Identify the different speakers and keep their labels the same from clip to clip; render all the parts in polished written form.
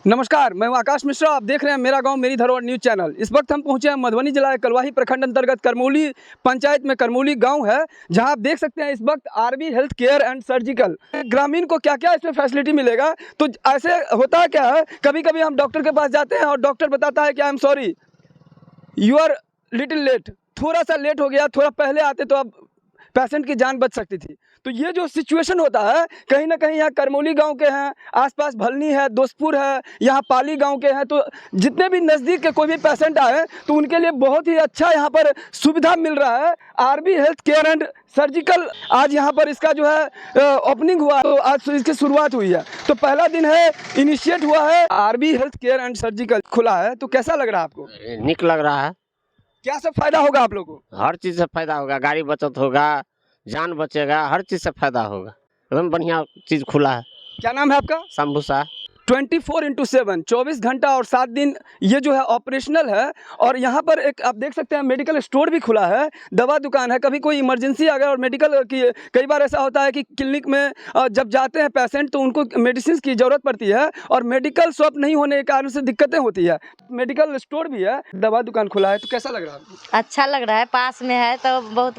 Speaker 1: नमस्कार, मैं हूं आकाश मिश्रा। आप देख रहे हैं मेरा गांव मेरी धरोहर न्यूज़ चैनल। इस वक्त हम पहुंचे हैं मधुबनी जिला के कलवाही प्रखंड अंतर्गत करमौली पंचायत में करमौली गांव है, जहां आप देख सकते हैं इस वक्त RB health care and surgical ग्रामीण को क्या क्या इसमें फैसिलिटी मिलेगा। तो ऐसे होता है क्या है, कभी कभी हम डॉक्टर के पास जाते हैं और डॉक्टर बताता है कि I am sorry, you are little late, थोड़ा सा लेट हो गया, थोड़ा पहले आते तो अब पेशेंट की जान बच सकती थी। तो ये जो सिचुएशन होता है, कहीं ना कहीं यहाँ करमौली गांव के हैं, आसपास भलनी है, दोस्तपुर है, यहाँ पाली गांव के हैं, तो जितने भी नज़दीक के कोई भी पेशेंट आए तो उनके लिए बहुत ही अच्छा यहाँ पर सुविधा मिल रहा है। RB health care and surgical आज यहाँ पर इसका जो है ओपनिंग हुआ, तो आज इसकी शुरुआत हुई है। तो पहला दिन है, इनिशिएट हुआ है, RB health care and surgical खुला है। तो कैसा लग रहा है आपको?
Speaker 2: निक लग रहा है।
Speaker 1: क्या सब फायदा होगा आप लोगों को?
Speaker 2: हर चीज से फायदा होगा, गाड़ी बचत होगा, जान बचेगा, हर चीज से फायदा होगा। एकदम बढ़िया चीज खुला है।
Speaker 1: क्या नाम है आपका?
Speaker 2: शंभू शाह।
Speaker 1: 24/7 24 घंटा और 7 दिन ये जो है ऑपरेशनल है। और यहाँ पर एक आप देख सकते हैं मेडिकल स्टोर भी खुला है, दवा दुकान है। कभी कोई इमरजेंसी आ गया और मेडिकल की, कई बार ऐसा होता है कि क्लिनिक में जब जाते हैं पेशेंट तो उनको मेडिसिन की ज़रूरत पड़ती है और मेडिकल शॉप नहीं होने के कारण से दिक्कतें होती है। मेडिकल स्टोर भी है, दवा दुकान खुला है। तो कैसा लग रहा है आपको?
Speaker 3: अच्छा लग रहा है, पास में है तो बहुत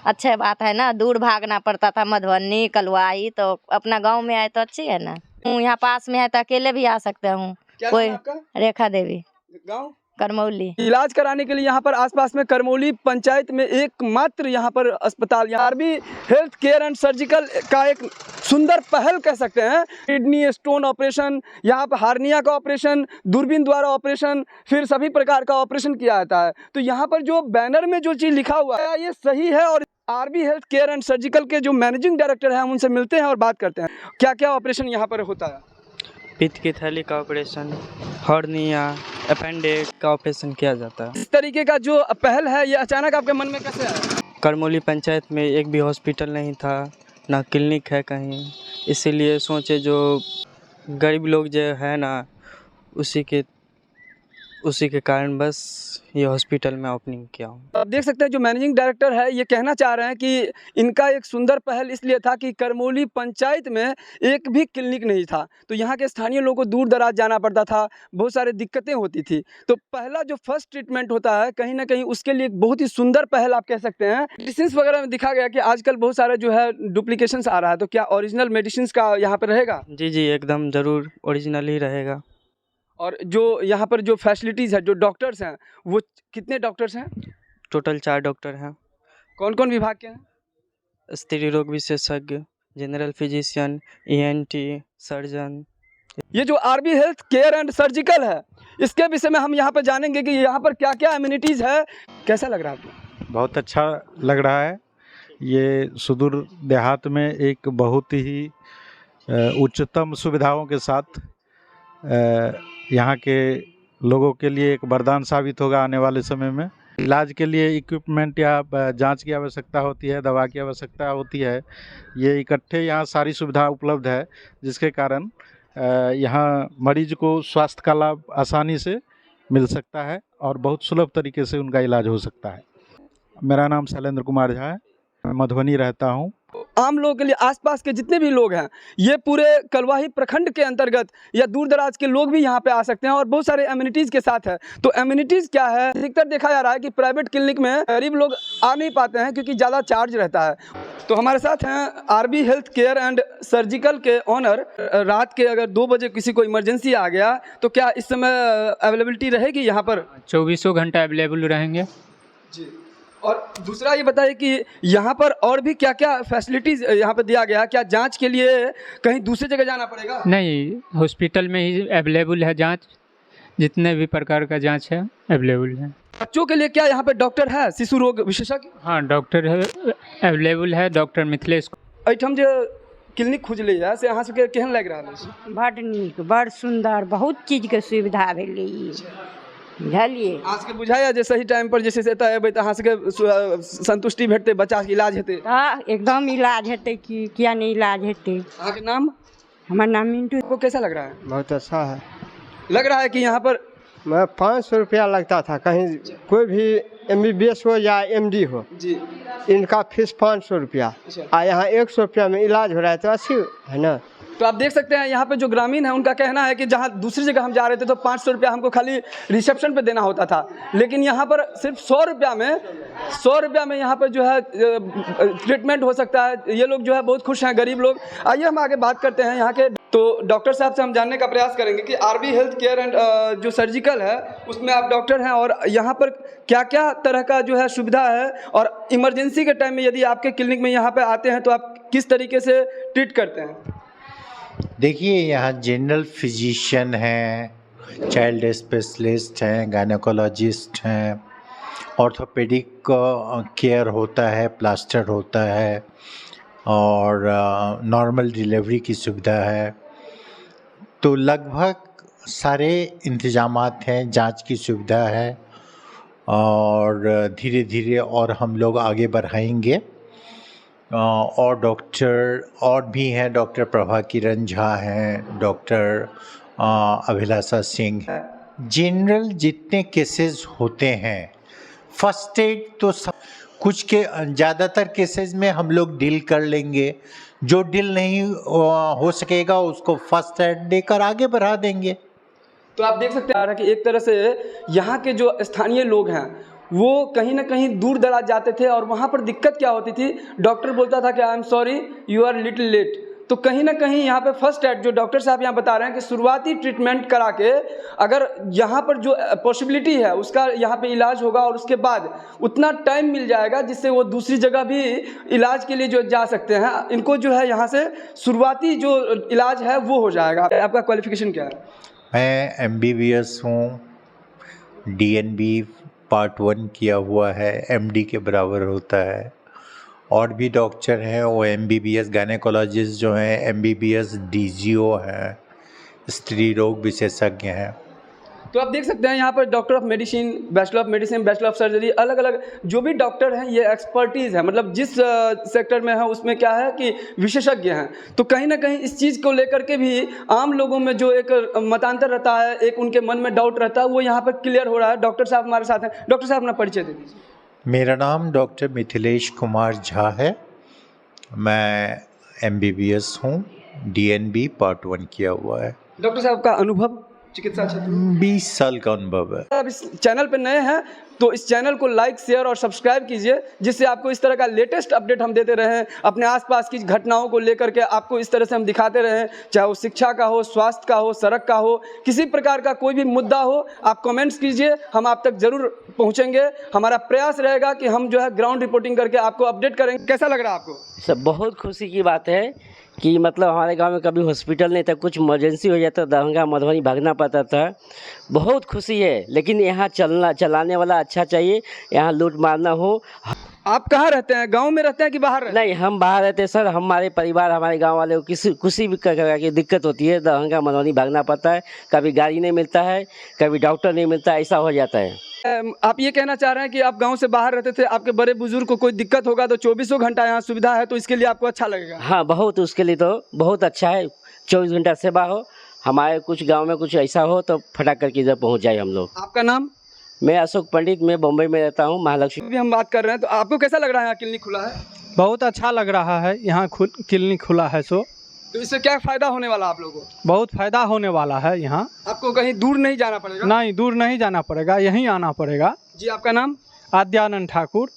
Speaker 3: अच्छी बात है ना। दूर भागना पड़ता था मधुबनी कलवाही, तो अपना गांव में आए तो अच्छी है ना। यहाँ पास में है तो अकेले भी आ सकते हूँ। कोई रेखा देवी,
Speaker 1: गाँव
Speaker 3: करमौली।
Speaker 1: इलाज कराने के लिए यहाँ पर आसपास में करमौली पंचायत में एकमात्र यहाँ पर अस्पताल RB health care and surgical का एक सुंदर पहल कह सकते हैं। किडनी स्टोन ऑपरेशन, यहाँ पर हार्निया का ऑपरेशन, दूरबीन द्वारा ऑपरेशन, फिर सभी प्रकार का ऑपरेशन किया जाता है। तो यहाँ पर जो बैनर में जो चीज़ लिखा हुआ है ये सही है। और RB health care and surgical के जो मैनेजिंग डायरेक्टर हैं हम उनसे मिलते हैं और बात करते हैं क्या क्या ऑपरेशन यहाँ पर होता है।
Speaker 4: पित्त की थैली का ऑपरेशन, हर्निया, अपेंडिक्स का ऑपरेशन किया जाता है।
Speaker 1: इस तरीके का जो पहल है ये अचानक आपके मन में कैसे आया?
Speaker 4: करमौली पंचायत में एक भी हॉस्पिटल नहीं था, ना क्लिनिक है कहीं, इसीलिए सोचे जो गरीब लोग जो है ना उसी के कारण बस ये हॉस्पिटल में ओपनिंग किया हूँ।
Speaker 1: आप देख सकते हैं जो मैनेजिंग डायरेक्टर है ये कहना चाह रहे हैं कि इनका एक सुंदर पहल इसलिए था कि करमौली पंचायत में एक भी क्लिनिक नहीं था, तो यहाँ के स्थानीय लोगों को दूर दराज जाना पड़ता था, बहुत सारी दिक्कतें होती थी। तो पहला जो फर्स्ट ट्रीटमेंट होता है कहीं ना कहीं उसके लिए एक बहुत ही सुंदर पहल आप कह सकते हैं। मेडिसिन वगैरह में दिखा गया कि आजकल बहुत सारे जो है डुप्लीकेशन आ रहा है, तो क्या ओरिजिनल मेडिसिन का यहाँ पर रहेगा?
Speaker 4: जी एकदम ज़रूर ओरिजिनल ही रहेगा।
Speaker 1: और जो यहाँ पर जो फैसिलिटीज़ है, जो डॉक्टर्स हैं, वो कितने डॉक्टर्स हैं?
Speaker 4: टोटल 4 डॉक्टर हैं।
Speaker 1: कौन कौन विभाग के हैं?
Speaker 4: स्त्री रोग विशेषज्ञ, जनरल फिजिशियन, ENT, सर्जन।
Speaker 1: ये जो RB health care and surgical है इसके विषय में हम यहाँ पर जानेंगे कि यहाँ पर क्या क्या एमिनिटीज़ है। कैसा लग रहा है आपको?
Speaker 5: बहुत अच्छा लग रहा है। ये सुदूर देहात में एक बहुत ही उच्चतम सुविधाओं के साथ यहाँ के लोगों के लिए एक वरदान साबित होगा आने वाले समय में। इलाज के लिए इक्विपमेंट या जांच की आवश्यकता होती है, दवा की आवश्यकता होती है, ये इकट्ठे यहाँ सारी सुविधा उपलब्ध है, जिसके कारण यहाँ मरीज को स्वास्थ्य का लाभ आसानी से मिल सकता है और बहुत सुलभ तरीके से उनका इलाज हो सकता है। मेरा नाम शैलेंद्र कुमार झा है, मैं मधुबनी रहता हूँ।
Speaker 1: आम लोगों के लिए आसपास के जितने भी लोग हैं, ये पूरे कलवाही प्रखंड के अंतर्गत या दूर दराज के लोग भी यहाँ पे आ सकते हैं और बहुत सारे एमिनिटीज़ के साथ है। तो एमिनिटीज़ क्या है? अधिकतर देखा जा रहा है कि प्राइवेट क्लिनिक में गरीब लोग आ नहीं पाते हैं क्योंकि ज़्यादा चार्ज रहता है। तो हमारे साथ हैं RB health care and surgical के ऑनर। रात के अगर 2 बजे किसी को इमरजेंसी आ गया तो क्या इस समय अवेलेबिलिटी रहेगी यहाँ पर?
Speaker 6: 24 घंटा अवेलेबल रहेंगे
Speaker 1: जी। और दूसरा ये बताइए कि यहाँ पर और भी क्या क्या फैसिलिटीज़ यहाँ पर दिया गया है? क्या जांच के लिए कहीं दूसरी जगह जाना पड़ेगा?
Speaker 6: नहीं, हॉस्पिटल में ही अवेलेबल है जांच, जितने भी प्रकार का जांच है अवेलेबल है।
Speaker 1: बच्चों के लिए क्या यहाँ पे डॉक्टर है, शिशु रोग विशेषज्ञ?
Speaker 6: हाँ, डॉक्टर है अवेलेबल है, डॉक्टर मिथिलेश।
Speaker 1: एहिठाम जो क्लिनिक खुजलै है से अहाँ सबके केहन लागि रहल अछि?
Speaker 7: बड़ नीक, बड़ सुंदर, बहुत चीज के सुविधा भेलै। बुझलिए,
Speaker 1: अहाँ सबके बुझाइए जे सही टाइम पर जे छै से एतऽ एबै तऽ अहाँ सबके संतुष्टि भेटतै, बच्चा के इलाज हेतै?
Speaker 7: हाँ, एकदम इलाज हेतै कि किया नहीं इलाज हेतै।
Speaker 1: अहाँ के नाम?
Speaker 7: हमारा नाम मिंटू।
Speaker 1: आपको कैसा लग रहा है?
Speaker 8: बहुत अच्छा है।
Speaker 1: लग रहा है कि यहाँ पर
Speaker 8: 500 रुपया लगता था, कहीं कोई भी MBBS हो या MD हो
Speaker 1: जी,
Speaker 8: इनका फीस 500 रुपया, और यहाँ 100 रुपया में इलाज हो रहा है, तो अच्छी है ना।
Speaker 1: तो आप देख सकते हैं यहाँ पे जो ग्रामीण है उनका कहना है कि जहाँ दूसरी जगह हम जा रहे थे तो 500 रुपया हमको खाली रिसेप्शन पे देना होता था, लेकिन यहाँ पर सिर्फ 100 रुपया में यहाँ पर जो है ट्रीटमेंट हो सकता है। ये लोग जो है बहुत खुश हैं, गरीब लोग। आइए हम आगे बात करते हैं यहाँ के। तो डॉक्टर साहब से हम जानने का प्रयास करेंगे कि आरबी हेल्थ केयर एंड जो सर्जिकल है उसमें आप डॉक्टर हैं और यहाँ पर क्या क्या तरह का जो है सुविधा है, और इमरजेंसी के टाइम में यदि आपके क्लिनिक में यहाँ पे आते हैं तो आप किस तरीके से ट्रीट करते हैं।
Speaker 9: देखिए, यहाँ जनरल फिजिशियन हैं, चाइल्ड स्पेशलिस्ट हैं, गायनेकोलॉजिस्ट हैं, ऑर्थोपेडिक केयर होता है, प्लास्टर होता है और नॉर्मल डिलीवरी की सुविधा है। तो लगभग सारे इंतजामात हैं, जांच की सुविधा है और धीरे धीरे और हम लोग आगे बढ़ाएंगे। और डॉक्टर और भी हैं, डॉक्टर प्रभा किरण झा हैं, डॉक्टर अभिलाषा सिंह। जनरल जितने केसेस होते हैं, फर्स्ट एड तो कुछ के ज़्यादातर केसेस में हम लोग डील कर लेंगे, जो डील नहीं हो सकेगा उसको फर्स्ट एड देकर आगे बढ़ा देंगे।
Speaker 1: तो आप देख सकते हैं कि एक तरह से यहाँ के जो स्थानीय लोग हैं वो कहीं ना कहीं दूर दराज जाते थे और वहाँ पर दिक्कत क्या होती थी, डॉक्टर बोलता था कि I am sorry you are little late. तो कहीं ना कहीं यहाँ पे फर्स्ट एड जो डॉक्टर साहब यहाँ बता रहे हैं कि शुरुआती ट्रीटमेंट करा के अगर यहाँ पर जो पॉसिबिलिटी है उसका यहाँ पे इलाज होगा और उसके बाद उतना टाइम मिल जाएगा जिससे वो दूसरी जगह भी इलाज के लिए जो जा सकते हैं। इनको जो है यहाँ से शुरुआती जो इलाज है वो हो जाएगा। आपका क्वालिफिकेशन क्या है?
Speaker 9: मैं MBBS हूँ, DNB पार्ट 1 किया हुआ है, MD के बराबर होता है। और भी डॉक्टर हैं, वो MBBS गायनेकोलॉजिस्ट जो हैं, MBBS DGO हैं, स्त्री रोग विशेषज्ञ हैं।
Speaker 1: तो आप देख सकते हैं यहाँ पर doctor of medicine, bachelor of medicine, bachelor of surgery, अलग अलग जो भी डॉक्टर हैं ये एक्सपर्टीज़ है, मतलब जिस सेक्टर में है उसमें क्या है कि विशेषज्ञ हैं। तो कहीं ना कहीं इस चीज़ को लेकर के भी आम लोगों में जो एक मतांतर रहता है, एक उनके मन में डाउट रहता है, वो यहाँ पर क्लियर हो रहा है। डॉक्टर साहब हमारे साथ हैं। डॉक्टर साहब अपना परिचय दे दीजिए।
Speaker 9: मेरा नाम डॉक्टर मिथिलेश कुमार झा है, मैं MBBS हूँ, DNB पार्ट 1 किया हुआ है।
Speaker 1: डॉक्टर साहब का अनुभव चिकित्सा क्षेत्र में
Speaker 9: 20 साल का अनुभव है।
Speaker 1: आप इस चैनल पर नए हैं तो इस चैनल को लाइक, शेयर और सब्सक्राइब कीजिए, जिससे आपको इस तरह का लेटेस्ट अपडेट हम देते रहें। अपने आसपास की घटनाओं को लेकर के आपको इस तरह से हम दिखाते रहें, चाहे वो शिक्षा का हो, स्वास्थ्य का हो, सड़क का हो, किसी प्रकार का कोई भी मुद्दा हो, आप कमेंट्स कीजिए, हम आप तक ज़रूर पहुंचेंगे। हमारा प्रयास रहेगा कि हम जो है ग्राउंड रिपोर्टिंग करके आपको अपडेट करेंगे। कैसा लग रहा है आपको?
Speaker 10: सब बहुत खुशी की बात है कि मतलब हमारे गांव में कभी हॉस्पिटल नहीं था, कुछ इमरजेंसी हो जाता दरभंगा मधुबनी भागना पड़ता था। बहुत खुशी है, लेकिन यहाँ चलाने वाला अच्छा चाहिए, यहाँ लूट मारना हो।
Speaker 1: आप कहाँ रहते हैं? गांव में रहते हैं कि बाहर रहते हैं?
Speaker 10: नहीं, हम बाहर रहते हैं सर। हमारे परिवार, हमारे गांव वाले को किसी भी प्रकार की दिक्कत होती है, दरभंगा मधुबनी भागना पड़ता है। कभी गाड़ी नहीं मिलता है, कभी डॉक्टर नहीं मिलता है, ऐसा हो जाता है।
Speaker 1: आप ये कहना चाह रहे हैं कि आप गांव से बाहर रहते थे, आपके बड़े बुजुर्ग को कोई दिक्कत होगा तो 24 घंटा यहाँ सुविधा है, तो इसके लिए आपको अच्छा लगेगा?
Speaker 10: हाँ, बहुत, उसके लिए तो बहुत अच्छा है। 24 घंटा सेवा हो, हमारे कुछ गांव में कुछ ऐसा हो तो फटाक करके इधर पहुँच जाए हम लोग।
Speaker 1: आपका नाम?
Speaker 10: मैं अशोक पंडित, मैं बम्बई में रहता हूँ, महालक्ष्मी।
Speaker 1: अभी हम बात कर रहे हैं, तो आपको कैसा लग रहा है यहाँ क्लिनिक खुला है?
Speaker 11: बहुत अच्छा लग रहा है, यहाँ क्लिनिक खुला है।
Speaker 1: तो इससे क्या फ़ायदा होने वाला आप लोगों को?
Speaker 11: बहुत फ़ायदा होने वाला है। यहाँ
Speaker 1: आपको कहीं दूर नहीं जाना पड़ेगा?
Speaker 11: नहीं, दूर नहीं जाना पड़ेगा, यहीं आना पड़ेगा।
Speaker 1: जी, आपका नाम?
Speaker 11: आद्यानंद ठाकुर।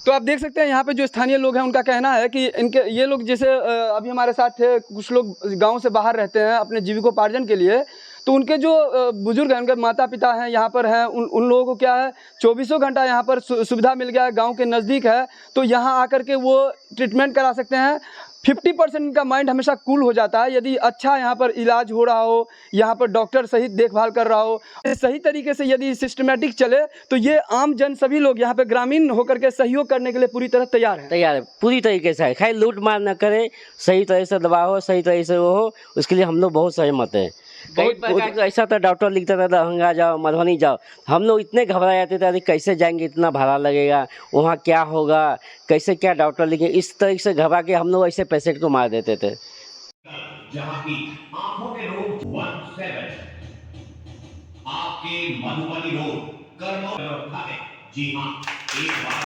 Speaker 1: तो आप देख सकते हैं यहाँ पे जो स्थानीय लोग हैं उनका कहना है कि इनके ये लोग जैसे अभी हमारे साथ थे, कुछ लोग गांव से बाहर रहते हैं अपने जीविकोपार्जन के लिए, तो उनके जो बुजुर्ग हैं, उनके माता पिता हैं यहाँ पर हैं, उन लोगों को क्या है 24 घंटा यहाँ पर सुविधा मिल गया है, गांव के नज़दीक है, तो यहाँ आकर के वो ट्रीटमेंट करा सकते हैं। 50% इनका माइंड हमेशा कूल हो जाता है यदि अच्छा यहाँ पर इलाज हो रहा हो, यहाँ पर डॉक्टर सही देखभाल कर रहा हो, सही तरीके से यदि सिस्टमेटिक चले, तो ये आम जन सभी लोग यहाँ पे ग्रामीण होकर के सहयोग करने के लिए पूरी तरह तैयार है।
Speaker 10: पूरी तरीके से है। खाली लूट मार न करे, सही तरह से दवा हो, सही तरह से वो हो, उसके लिए हम लोग बहुत सहमत हैं। कई प्रकार का ऐसा था, डॉक्टर लिखता था दरभंगा जाओ, मधुबनी जाओ, हम लोग इतने घबरा जाते थे, अरे कैसे जाएंगे, इतना भाड़ा लगेगा, वहाँ क्या होगा, कैसे क्या डॉक्टर लिखे, इस तरह से घबरा के हम लोग ऐसे पेशेंट को मार देते थे।
Speaker 12: जहाँ की आंखों के रोग 17 आपके मधुबनी रोड कर्मो व्यवस्था है। जी हाँ, एक बार